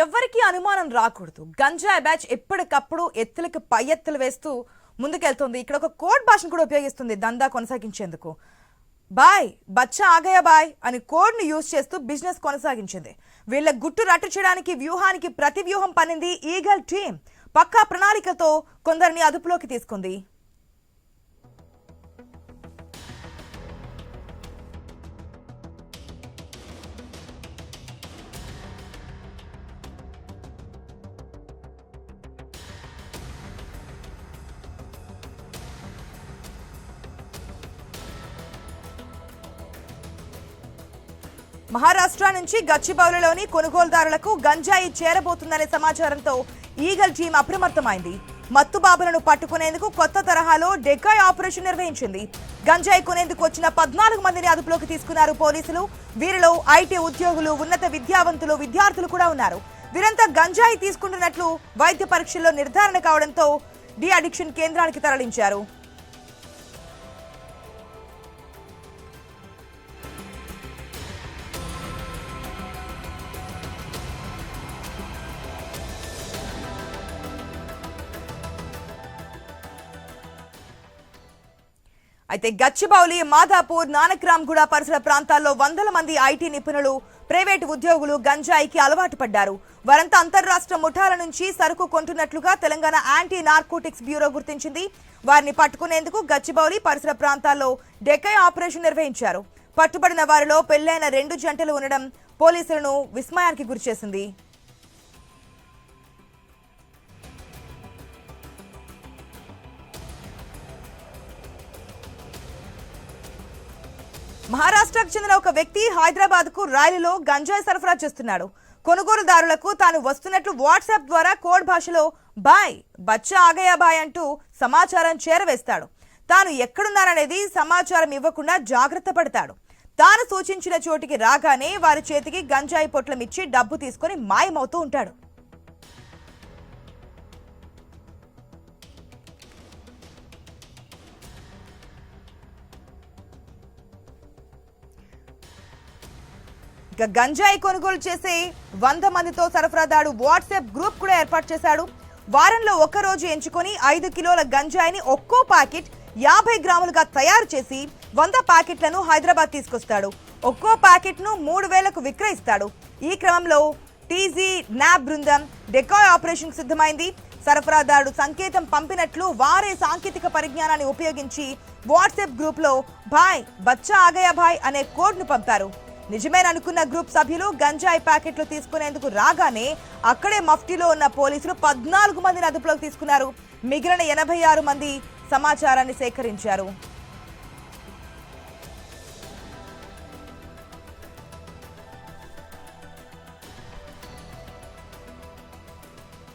ఎవ్వరికీ అనుమానం రాకూడదు. గంజాయి బ్యాచ్ ఎప్పటికప్పుడు ఎత్తులకి పై ఎత్తులు వేస్తూ ముందుకెళ్తుంది. ఇక్కడ ఒక కోడ్ భాషను కూడా ఉపయోగిస్తుంది దందా కొనసాగించేందుకు. బాయ్ బచ్చా ఆగయా బాయ్ అని కోడ్ ను యూజ్ చేస్తూ బిజినెస్ కొనసాగించింది. వీళ్ళ గుట్టు రట్టు చేయడానికి వ్యూహానికి ప్రతి వ్యూహం పన్నింది ఈగల్ టీం. పక్కా ప్రణాళికతో కొందరిని అదుపులోకి తీసుకుంది. మహారాష్ట్ర నుంచి గచ్చిబౌలిలోని కొనుగోలుదారులకు గంజాయి చేరబోతుందనే సమాచారంతో ఈగల్ టీం అప్రమత్తమైంది. మత్తుబాబులను పట్టుకునేందుకు కొత్త తరహాలో డెకాయ్ ఆపరేషన్ నిర్వహించింది. గంజాయి కొనేందుకు వచ్చిన 14 మందిని అదుపులోకి తీసుకున్నారు పోలీసులు. వీరిలో ఐటీ ఉద్యోగులు, ఉన్నత విద్యావంతులు, విద్యార్థులు కూడా ఉన్నారు. వీరంతా గంజాయి తీసుకుంటున్నట్లు వైద్య పరీక్షల్లో నిర్ధారణ కావడంతో డి అడిక్షన్ కేంద్రానికి తరలించారు. అయితే గచ్చిబౌలి, మాదాపూర్, నానక్రామ్గూడ పరిసర ప్రాంతాల్లో వందల మంది ఐటీ నిపుణులు, ప్రైవేటు ఉద్యోగులు గంజాయికి అలవాటు పడ్డారు. వారంతా అంతర్రాష్ట్ర ముఠాల నుంచి సరుకు కొంటున్నట్లుగా తెలంగాణ యాంటీ నార్కోటిక్స్ బ్యూరో గుర్తించింది. వారిని పట్టుకునేందుకు గచ్చిబౌలి పరిసర ప్రాంతాల్లో డెకాయ్ ఆపరేషన్ నిర్వహించారు. పట్టుబడిన వారిలో పెళ్లైన 2 జంటలు ఉండడం పోలీసులను విస్మయానికి గురిచేసింది. మహారాష్ట్రకు చెందిన ఒక వ్యక్తి హైదరాబాద్ కు రైలులో గంజాయి సరఫరా చేస్తున్నాడు. కొనుగోలుదారులకు తాను వస్తున్నట్లు వాట్సాప్ ద్వారా కోడ్ భాషలో బాయ్ బచ్చా ఆగయా బాయ్ అంటూ సమాచారం చేరవేస్తాడు. తాను ఎక్కడున్నారనేది సమాచారం ఇవ్వకుండా జాగ్రత్త పడతాడు. తాను సూచించిన చోటికి రాగానే వారి చేతికి గంజాయి పొట్లం ఇచ్చి డబ్బు తీసుకుని మాయమవుతూ ఉంటాడు. ఇక గంజాయి కొనుగోలు చేసే 100 మందితో సరఫరాదారు వాట్సాప్ గ్రూప్ కూడా ఏర్పాటు చేశాడు. వారంలో ఒక రోజు ఎంచుకొని 5 కిలోల గంజాయిని ఒక్కో ప్యాకెట్ 50 గ్రాములుగా తయారు చేసి 100 ప్యాకెట్లను హైదరాబాద్ తీసుకొస్తాడు. ఒక్కో ప్యాకెట్ ను 3000కు విక్రయిస్తాడు. ఈ క్రమంలో టీజీ న్యాబ్ బృందం డెకాయ్ ఆపరేషన్ సిద్ధమైంది. సరఫరాదారుడు సంకేతం పంపినట్లు వారే సాంకేతిక పరిజ్ఞానాన్ని ఉపయోగించి వాట్సాప్ గ్రూప్ లో భాయ్ బచ్చా ఆగయా భాయ్ అనే కోడ్ ను పంపారు. నిజమేననుకున్న గ్రూప్ సభ్యులు గంజాయి ప్యాకెట్లు తీసుకునేందుకు రాగానే అక్కడే మఫ్టీలో ఉన్న పోలీసులు 14 మందిని అదుపులోకి తీసుకున్నారు. మిగిలిన 86 మంది సమాచారాన్ని సేకరించారు.